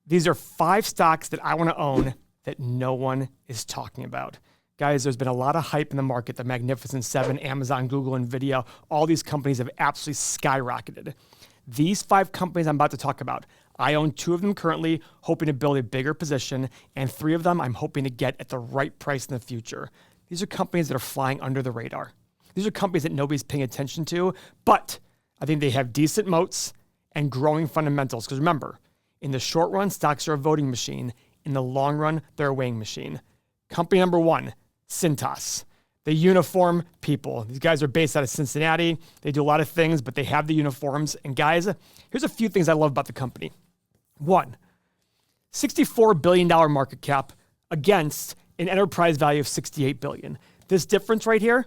These are 5 stocks that I want to own that no one is talking about. Guys, there's been a lot of hype in the market. The Magnificent Seven, Amazon, Google, NVIDIA, all these companies have absolutely skyrocketed. These 5 companies I'm about to talk about, I own 2 of them currently, hoping to build a bigger position, and 3 of them I'm hoping to get at the right price in the future. These are companies that are flying under the radar. These are companies that nobody's paying attention to, but I think they have decent moats and growing fundamentals. Because remember, in the short run, stocks are a voting machine. In the long run, they're a weighing machine. Company number 1, Cintas. The uniform people. These guys are based out of Cincinnati. They do a lot of things, but they have the uniforms. And guys, here's a few things I love about the company. 1, $64 billion market cap against an enterprise value of $68 billion. This difference right here,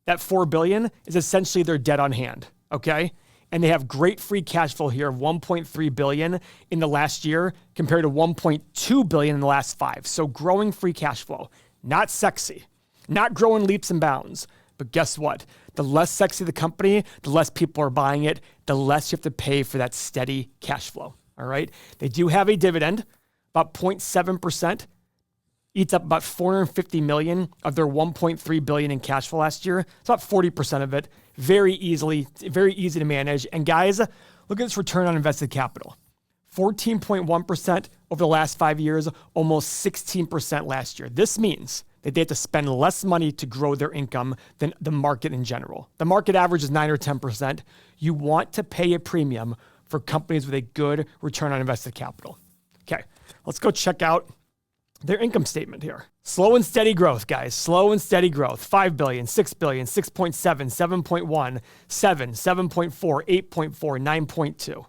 that $4 billion, is essentially their debt on hand, okay? And they have great free cash flow here of $1.3 billion in the last year compared to $1.2 billion in the last 5. So growing free cash flow, not sexy, not growing leaps and bounds. But guess what? The less sexy the company, the less people are buying it, the less you have to pay for that steady cash flow, all right? They do have a dividend, about 0.7%. Eats up about $450 million of their $1.3 billion in cash flow last year. It's about 40% of it. Very easy to manage. And guys, look at this return on invested capital. 14.1% over the last 5 years, almost 16% last year. This means that they have to spend less money to grow their income than the market in general. The market average is 9 or 10%. You want to pay a premium for companies with a good return on invested capital. Okay, let's go check out their income statement here. Slow and steady growth, guys. Slow and steady growth. 5 billion, 6 billion, 6.7, 7.1, 7, 7.4, 8.4, 9.2.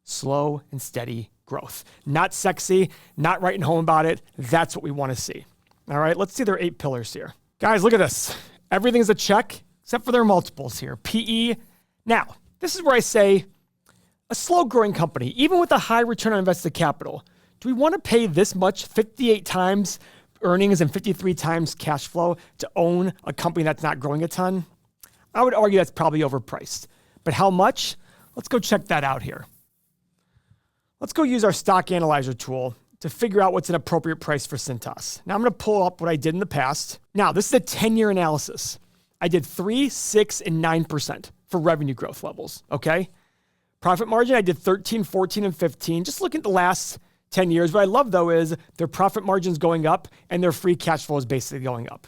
Slow and steady growth. Not sexy, not writing home about it. That's what we want to see. All right, let's see their 8 pillars here. Guys, look at this. Everything's a check except for their multiples here. PE. Now, this is where I say a slow growing company, even with a high return on invested capital, do we want to pay this much, 58 times earnings and 53 times cash flow, to own a company that's not growing a ton? I would argue that's probably overpriced. But how much? Let's go check that out here. Let's go use our stock analyzer tool to figure out what's an appropriate price for Cintas. Now I'm going to pull up what I did in the past. Now, this is a 10-year analysis. I did 3, 6, and 9% for revenue growth levels, okay? Profit margin, I did 13, 14, and 15. Just look at the last 10 years. What I love, though, is their profit margin's going up and their free cash flow is basically going up.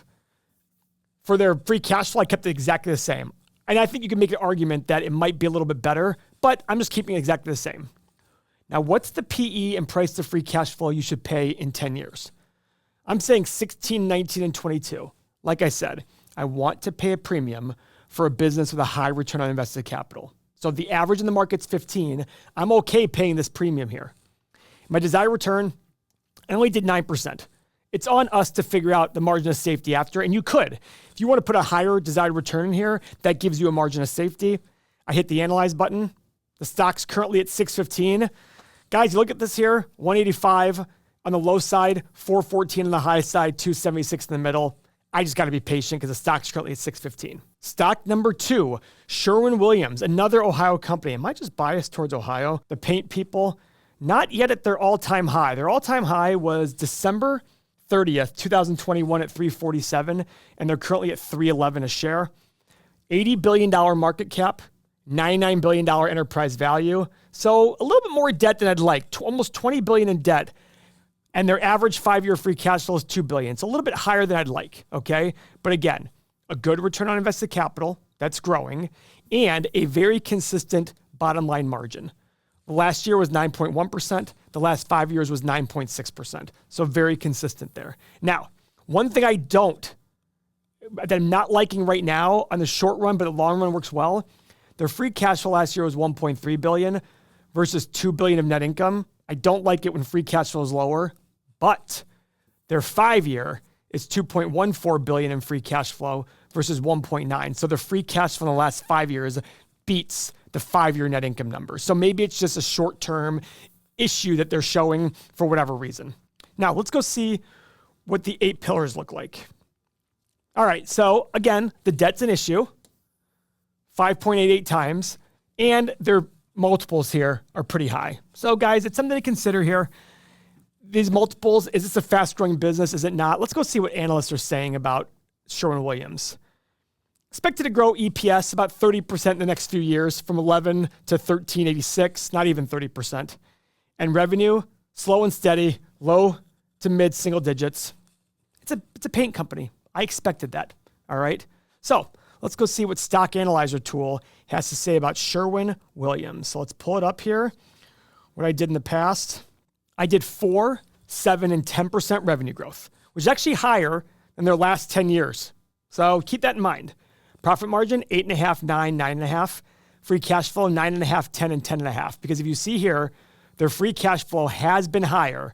For their free cash flow, I kept it exactly the same. And I think you can make an argument that it might be a little bit better, but I'm just keeping it exactly the same. Now, what's the PE and price to free cash flow you should pay in 10 years? I'm saying 16, 19, and 22. Like I said, I want to pay a premium for a business with a high return on invested capital. So if the average in the market's 15, I'm okay paying this premium here. My desired return, I only did 9%. It's on us to figure out the margin of safety after, and you could. If you want to put a higher desired return in here, that gives you a margin of safety. I hit the analyze button. The stock's currently at 615. Guys, you look at this here, 185 on the low side, 414 on the high side, 276 in the middle. I just got to be patient because the stock's currently at 615. Stock number 2, Sherwin Williams, another Ohio company. Am I just biased towards Ohio? The paint people, not yet at their all-time high. Their all-time high was December 30th, 2021 at 347, and they're currently at 311 a share. $80 billion market cap, $99 billion enterprise value. So a little bit more debt than I'd like, almost $20 billion in debt. And their average 5-year free cash flow is $2 billion. It's a little bit higher than I'd like, okay? But again, a good return on invested capital that's growing and a very consistent bottom line margin. Last year was 9.1%. The last 5 years was 9.6%. So very consistent there. Now, one thing that I'm not liking right now on the short run, but the long run works well. Their free cash flow last year was $1.3 billion versus $2 billion of net income. I don't like it when free cash flow is lower, but their 5-year is $2.14 billion in free cash flow versus 1.9. So their free cash flow in the last 5 years beats the 5-year net income number. So maybe it's just a short-term issue that they're showing for whatever reason. Now, let's go see what the 8 pillars look like. All right, so again, the debt's an issue, 5.88 times, and their multiples here are pretty high. So guys, it's something to consider here. These multiples, is this a fast-growing business? Is it not? Let's go see what analysts are saying about Sherwin Williams. Expected to grow EPS about 30% in the next few years, from 11 to 13.86, not even 30%. And revenue, slow and steady, low to mid single digits. It's a paint company. I expected that. All right. So let's go see what Stock Analyzer tool has to say about Sherwin Williams. So let's pull it up here. What I did in the past, I did 4, 7, and 10% revenue growth, which is actually higher than their last 10 years. So keep that in mind. Profit margin, 8.5, 9, 9.5. Free cash flow, 9.5, 10, and 10.5. Because if you see here, their free cash flow has been higher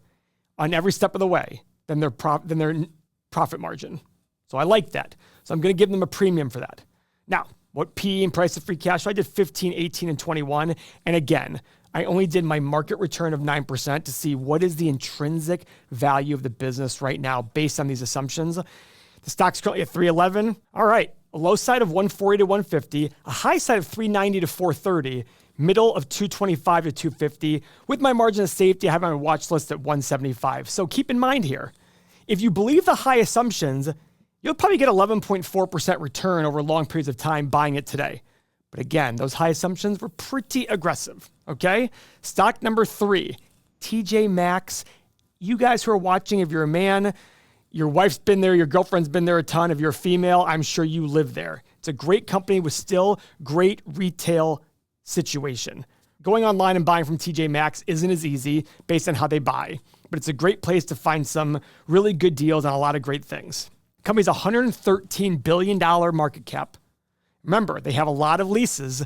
on every step of the way than their profit margin. So I like that. So I'm going to give them a premium for that. Now, what PE and price of free cash flow? I did 15, 18, and 21. And again, I only did my market return of 9% to see what is the intrinsic value of the business right now based on these assumptions. The stock's currently at 311. All right. A low side of 140 to 150, a high side of 390 to 430, middle of 225 to 250. With my margin of safety, I have my watch list at 175. So keep in mind here, if you believe the high assumptions, you'll probably get 11.4% return over long periods of time buying it today. But again, those high assumptions were pretty aggressive, okay? Stock number 3, TJMaxx. You guys who are watching, if you're a man, your wife's been there, your girlfriend's been there a ton. If you're a female, I'm sure you live there. It's a great company with still great retail situation. Going online and buying from TJMaxx isn't as easy based on how they buy, but it's a great place to find some really good deals on a lot of great things. The company's $113 billion market cap. Remember, they have a lot of leases,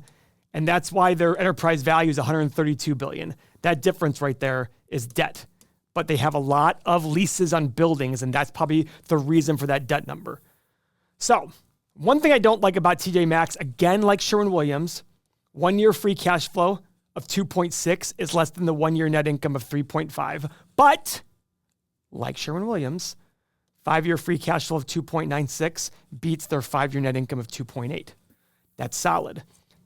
and that's why their enterprise value is $132 billion. That difference right there is debt. But they have a lot of leases on buildings, and that's probably the reason for that debt number. So one thing I don't like about TJMaxx, again, like Sherwin Williams, 1 year free cash flow of 2.6 is less than the 1 year net income of 3.5. But like Sherwin Williams, 5 year free cash flow of 2.96 beats their 5 year net income of 2.8. That's solid.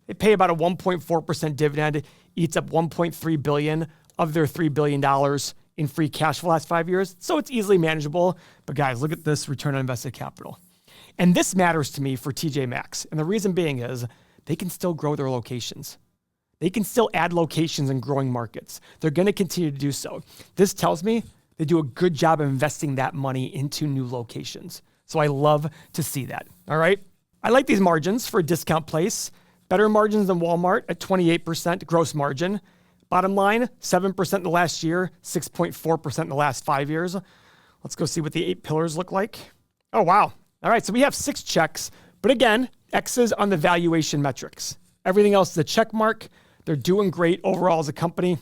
They pay about a 1.4% dividend, eats up $1.3 billion of their $3 billion in free cash flow last 5 years. So it's easily manageable. But guys, look at this return on invested capital. And this matters to me for TJMaxx. And the reason being is they can still grow their locations. They can still add locations in growing markets. They're going to continue to do so. This tells me they do a good job of investing that money into new locations. So I love to see that. All right. I like these margins for a discount place. Better margins than Walmart at 28% gross margin. Bottom line, 7% in the last year, 6.4% in the last 5 years. Let's go see what the 8 pillars look like. Oh, wow. All right, so we have 6 checks, but again, X's on the valuation metrics. Everything else is a check mark. They're doing great overall as a company.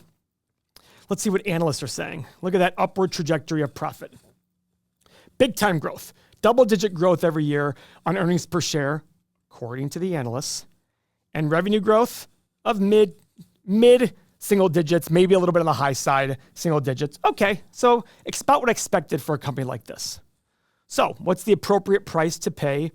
Let's see what analysts are saying. Look at that upward trajectory of profit. Big time growth, double-digit growth every year on earnings per share, according to the analysts, and revenue growth of mid single digits, maybe a little bit on the high side, single digits. Okay, so it's about what I expected for a company like this. So what's the appropriate price to pay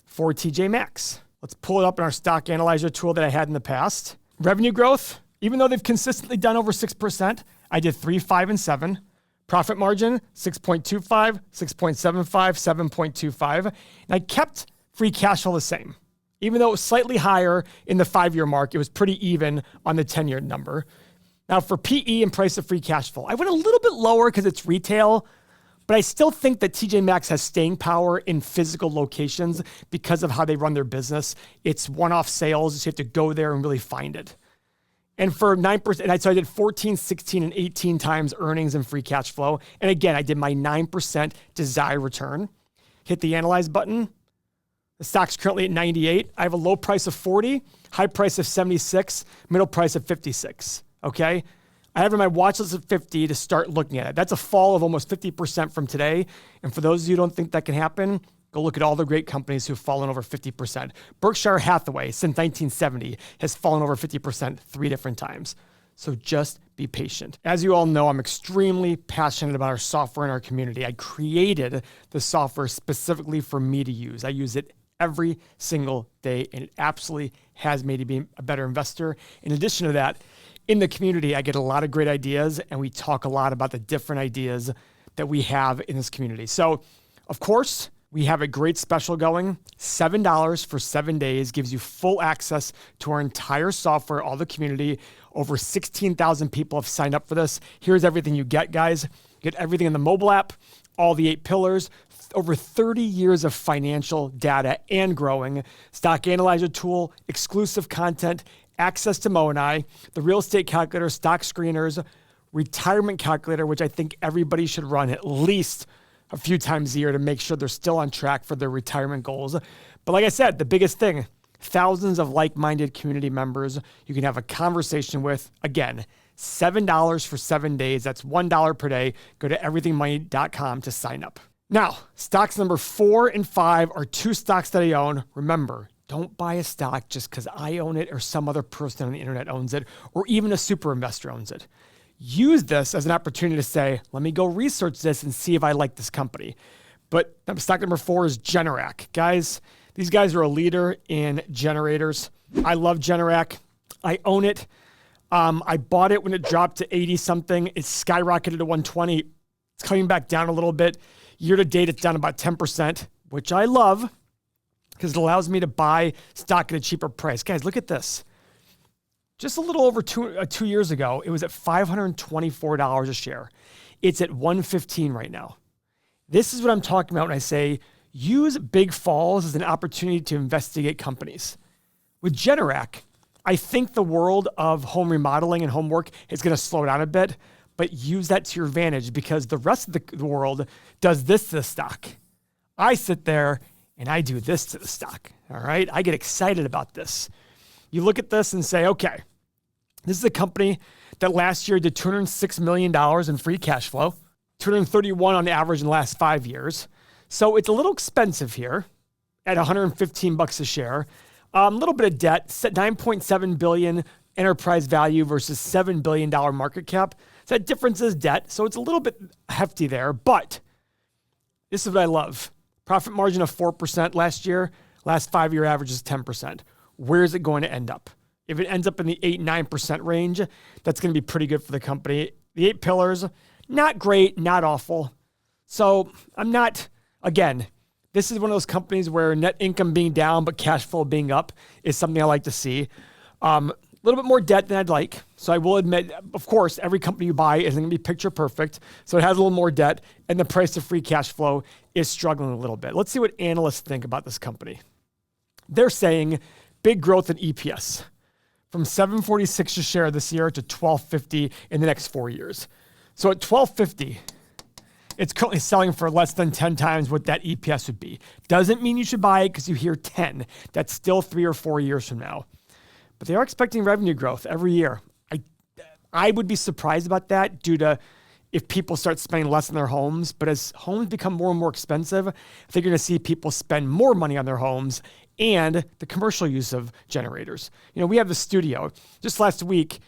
for TJMaxx? Let's pull it up in our stock analyzer tool that I had in the past. Revenue growth, even though they've consistently done over 6%, I did 3, 5, and 7. Profit margin, 6.25, 6.75, 7.25. And I kept free cash flow the same. Even though it was slightly higher in the 5-year mark, it was pretty even on the 10-year number. Now for PE and price of free cash flow, I went a little bit lower because it's retail, but I still think that TJMaxx has staying power in physical locations because of how they run their business. It's one-off sales, so you have to go there and really find it. And for 9%, so I did 14, 16, and 18 times earnings and free cash flow. And again, I did my 9% desired return. Hit the analyze button. The stock's currently at 98. I have a low price of 40, high price of 76, middle price of 56, okay? I have in my watch list of 50 to start looking at it. That's a fall of almost 50% from today. And for those of you who don't think that can happen, go look at all the great companies who've fallen over 50%. Berkshire Hathaway, since 1970, has fallen over 50% 3 different times. So just be patient. As you all know, I'm extremely passionate about our software and our community. I created the software specifically for me to use. I use it every single day, and it absolutely has made me a better investor. In addition to that, in the community, I get a lot of great ideas, and we talk a lot about the different ideas that we have in this community. So, of course, we have a great special going. $7 for 7 days gives you full access to our entire software, all the community. Over 16,000 people have signed up for this. Here's everything you get, guys. You get everything in the mobile app, all the 8 pillars, over 30 years of financial data and growing, stock analyzer tool, exclusive content, access to Mo and I, the real estate calculator, stock screeners, retirement calculator, which I think everybody should run at least a few times a year to make sure they're still on track for their retirement goals. But like I said, the biggest thing, thousands of like-minded community members you can have a conversation with. Again, $7 for 7 days. That's $1 per day. Go to everythingmoney.com to sign up. Now, stocks number 4 and 5 are 2 stocks that I own. Remember, don't buy a stock just because I own it or some other person on the internet owns it or even a super investor owns it. Use this as an opportunity to say, let me go research this and see if I like this company. But stock number 4 is Generac. Guys, these guys are a leader in generators. I love Generac. I own it. I bought it when it dropped to 80 something. It skyrocketed to 120. It's coming back down a little bit. Year to date, it's down about 10%, which I love because it allows me to buy stock at a cheaper price. Guys, look at this. Just a little over 2 years ago, it was at $524 a share. It's at $115 right now. This is what I'm talking about when I say use big falls as an opportunity to investigate companies. With Generac, I think the world of home remodeling and homework is going to slow down a bit, but use that to your advantage because the rest of the world does this to the stock. I sit there and I do this to the stock, all right? I get excited about this. You look at this and say, okay, this is a company that last year did $206 million in free cash flow, 231 on average in the last 5 years. So it's a little expensive here at $115 a share. A little bit of debt, $9.7 billion enterprise value versus $7 billion market cap. So that difference is debt. So it's a little bit hefty there, but this is what I love. Profit margin of 4% last year. Last 5-year average is 10%. Where is it going to end up? If it ends up in the 8-9% range, that's going to be pretty good for the company. The 8 pillars, not great, not awful. So I'm not, again, this is one of those companies where net income being down but cash flow being up is something I like to see. A little bit more debt than I'd like. So I will admit, of course, every company you buy isn't going to be picture perfect. So it has a little more debt and the price of free cash flow is struggling a little bit. Let's see what analysts think about this company. They're saying big growth in EPS from $7.46 a share this year to $12.50 in the next 4 years. So at $12.50, it's currently selling for less than 10 times what that EPS would be. Doesn't mean you should buy it because you hear 10. That's still 3 or 4 years from now. But they are expecting revenue growth every year. I would be surprised about that due to if people start spending less on their homes. But as homes become more and more expensive, I think you're going to see people spend more money on their homes and the commercial use of generators. You know, we have the studio. Just last week,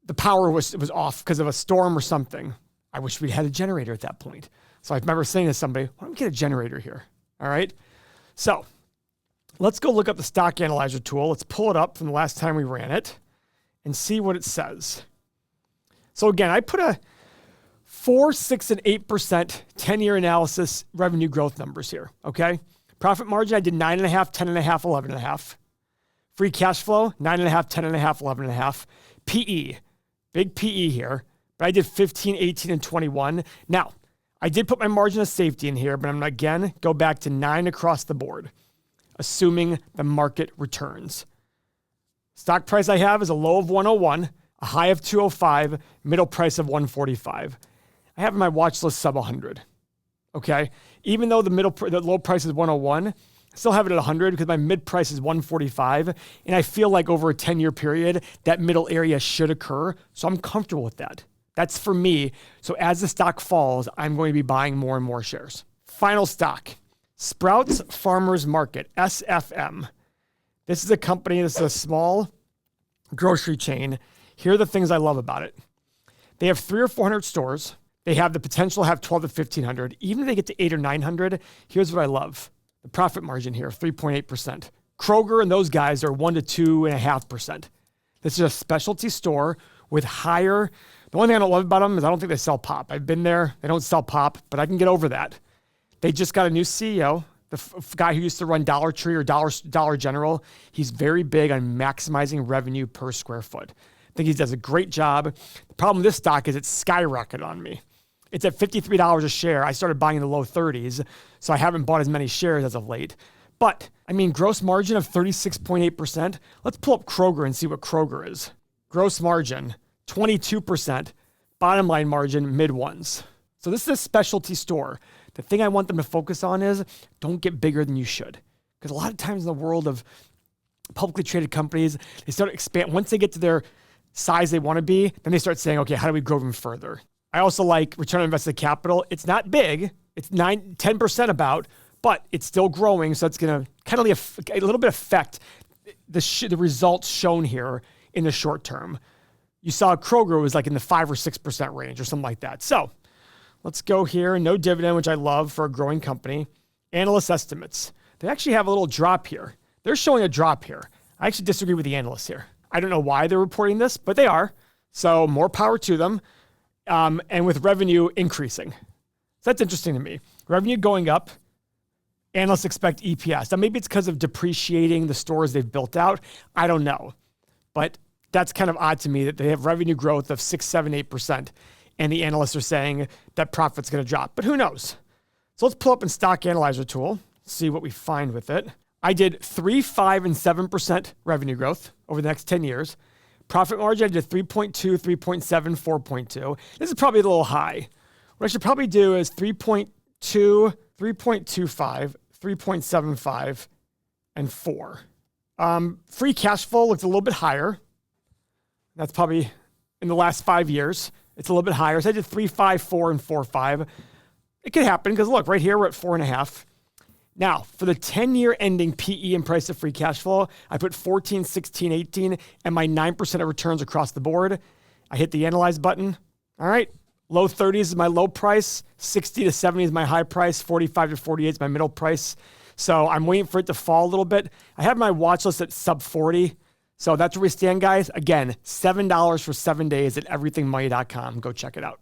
the power was off because of a storm or something. I wish we'd had a generator at that point. So I remember saying to somebody, why don't we get a generator here? All right. So let's go look up the stock analyzer tool. Let's pull it up from the last time we ran it and see what it says. So again, I put a 4, 6, and 8% 10-year analysis revenue growth numbers here. Okay. Profit margin, I did 9.5, 10.5, 11.5. Free cash flow, 9.5, 10.5, 11.5. PE, big PE here, but I did 15, 18, and 21. Now, I did put my margin of safety in here, but I'm going to, again, go back to 9 across the board, assuming the market returns. Stock price I have is a low of 101, a high of 205, middle price of 145. I have my watch list sub 100. Okay, even though the low price is 101, I still have it at 100 because my mid price is 145, and I feel like over a 10-year period, that middle area should occur, so I'm comfortable with that. That's for me. So as the stock falls, I'm going to be buying more and more shares. Final stock, Sprouts Farmers Market, SFM. This is a company, this is a small grocery chain. Here are the things I love about it. They have 300 or 400 stores. They have the potential to have 12 to 1,500. Even if they get to 800 or 900, here's what I love. The profit margin here, 3.8%. Kroger and those guys are 1 to 2.5%. This is a specialty store with higher. The one thing I don't love about them is I don't think they sell pop. I've been there. They don't sell pop, but I can get over that. They just got a new CEO, the guy who used to run Dollar Tree or Dollar General. He's very big on maximizing revenue per square foot. I think he does a great job. The problem with this stock is it's skyrocketed on me. It's at $53 a share. I started buying in the low 30s, so I haven't bought as many shares as of late. But, I mean, gross margin of 36.8%. Let's pull up Kroger and see what Kroger is. Gross margin, 22%. Bottom line margin, mid-ones. So this is a specialty store. The thing I want them to focus on is don't get bigger than you should. Because a lot of times in the world of publicly traded companies, they start to expand. Once they get to their size they want to be, then they start saying, okay, how do we grow them further? I also like return on invested capital. It's not big. It's 10% about, but it's still growing. So it's going to kind of a little bit affect the results shown here in the short term. You saw Kroger was like in the 5 or 6% range or something like that. So let's go here. No dividend, which I love for a growing company. Analyst estimates. They actually have a little drop here. They're showing a drop here. I actually disagree with the analysts here. I don't know why they're reporting this, but they are. So more power to them. And with revenue increasing. So that's interesting to me. Revenue going up. Analysts expect EPS. Now maybe it's because of depreciating the stores they've built out. I don't know. But that's kind of odd to me that they have revenue growth of 6, 7, 8%. And the analysts are saying that profit's going to drop. But who knows? So let's pull up in Stock Analyzer tool, see what we find with it. I did 3, 5, and 7% revenue growth over the next 10 years. Profit margin, I did 3.2, 3.7, 4.2. This is probably a little high. What I should probably do is 3.2, 3.25, 3.75, and 4. Free cash flow looks a little bit higher. That's probably in the last 5 years. It's a little bit higher. So I did 3, 5, 4, and 4, 5. It could happen because look, right here we're at 4.5. Now, for the 10-year ending PE and price of free cash flow, I put 14, 16, 18, and my 9% of returns across the board. I hit the analyze button. All right. Low 30s is my low price. 60 to 70 is my high price. 45 to 48 is my middle price. So I'm waiting for it to fall a little bit. I have my watch list at sub 40. So that's where we stand, guys. Again, $7 for 7 days at everythingmoney.com. Go check it out.